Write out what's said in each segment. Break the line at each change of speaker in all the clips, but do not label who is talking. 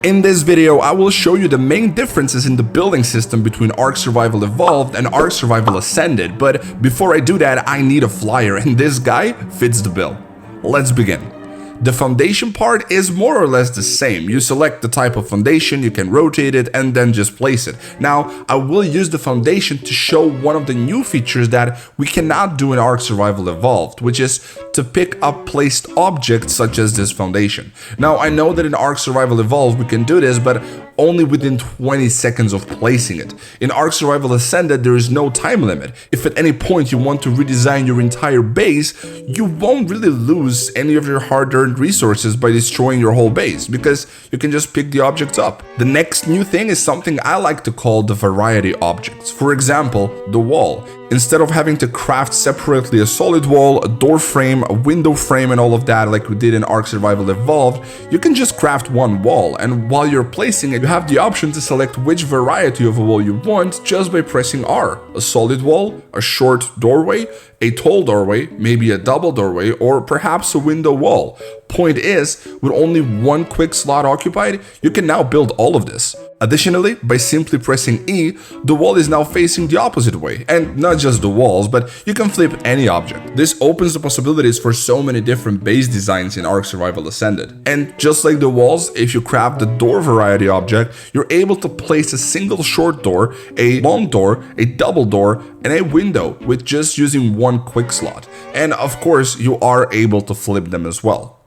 In this video, I will show you the main differences in the building system between ARK Survival Evolved and ARK Survival Ascended, but before I do that, I need a flyer, and this guy fits the bill. Let's begin. The foundation part is more or less the same. You select the type of foundation, you can rotate it, and then just place it. Now, I will use the foundation to show one of the new features that we cannot do in ARK Survival Evolved, which is to pick up placed objects such as this foundation. Now, I know that in ARK Survival Evolved we can do this, but only within 20 seconds of placing it. In ARK Survival Ascended, there is no time limit. If at any point you want to redesign your entire base, you won't really lose any of your hard-earned resources by destroying your whole base, because you can just pick the objects up. The next new thing is something I like to call the variety objects. For example, the wall. Instead of having to craft separately a solid wall, a door frame, a window frame, and all of that like we did in ARK Survival Evolved, you can just craft one wall, and while you're placing it, you have the option to select which variety of a wall you want just by pressing R. A solid wall, a short doorway, a tall doorway, maybe a double doorway, or perhaps a window wall. Point is, with only one quick slot occupied, you can now build all of this. Additionally, by simply pressing E, the wall is now facing the opposite way, and not just the walls, but you can flip any object. This opens the possibilities for so many different base designs in ARK Survival Ascended. And just like the walls, if you craft the door variety object, you're able to place a single short door, a long door, a double door, and a window with just using one quick slot. And of course, you are able to flip them as well.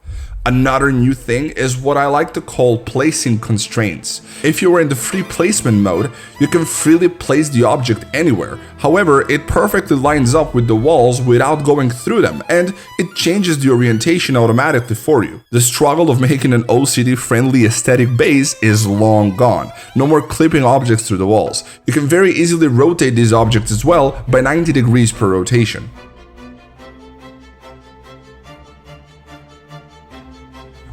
Another new thing is what I like to call placing constraints. If you are in the free placement mode, you can freely place the object anywhere. However, it perfectly lines up with the walls without going through them, and it changes the orientation automatically for you. The struggle of making an OCD-friendly aesthetic base is long gone. No more clipping objects through the walls. You can very easily rotate these objects as well by 90 degrees per rotation.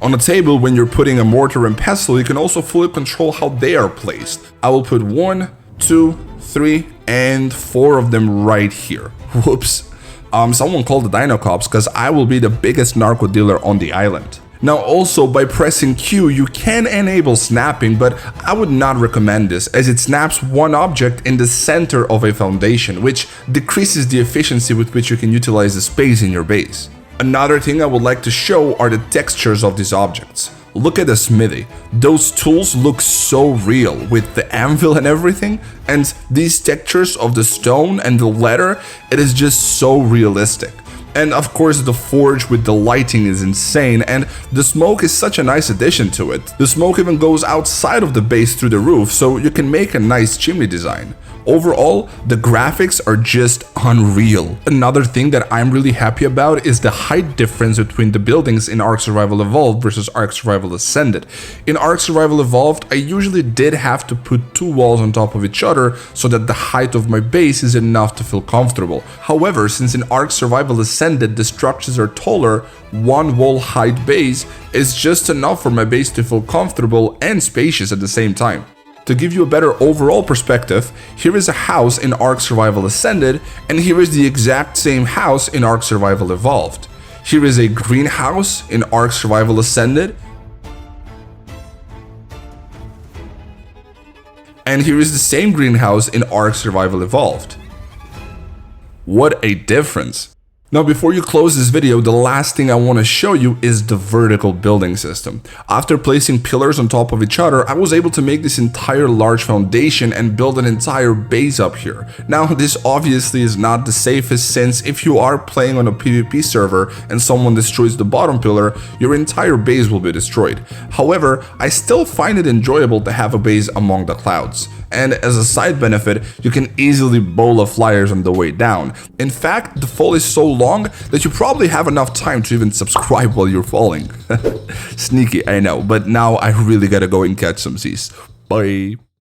On a table, when you're putting a mortar and pestle, you can also fully control how they are placed. I will put 1, 2, 3, and 4 of them right here. Whoops. Someone called the Dino Cops, because I will be the biggest narco dealer on the island. Now also, by pressing Q, you can enable snapping, but I would not recommend this, as it snaps one object in the center of a foundation, which decreases the efficiency with which you can utilize the space in your base. Another thing I would like to show are the textures of these objects. Look at the smithy. Those tools look so real with the anvil and everything, and these textures of the stone and the leather, it is just so realistic. And of course, the forge with the lighting is insane, and the smoke is such a nice addition to it. The smoke even goes outside of the base through the roof, so you can make a nice chimney design. Overall, the graphics are just unreal. Another thing that I'm really happy about is the height difference between the buildings in ARK Survival Evolved versus ARK Survival Ascended. In ARK Survival Evolved, I usually did have to put 2 walls on top of each other so that the height of my base is enough to feel comfortable. However, since in ARK Survival Ascended the structures are taller, 1 wall height base is just enough for my base to feel comfortable and spacious at the same time. To give you a better overall perspective, here is a house in ARK Survival Ascended, and here is the exact same house in ARK Survival Evolved. Here is a greenhouse in ARK Survival Ascended, and here is the same greenhouse in ARK Survival Evolved. What a difference! Now, before you close this video, the last thing I want to show you is the vertical building system. After placing pillars on top of each other, I was able to make this entire large foundation and build an entire base up here. Now, this obviously is not the safest, since if you are playing on a PvP server and someone destroys the bottom pillar, your entire base will be destroyed. However, I still find it enjoyable to have a base among the clouds. And as a side benefit, you can easily bola flyers on the way down. In fact, the fall is so long that you probably have enough time to even subscribe while you're falling. Sneaky, I know, but now I really gotta go and catch some Z's. Bye.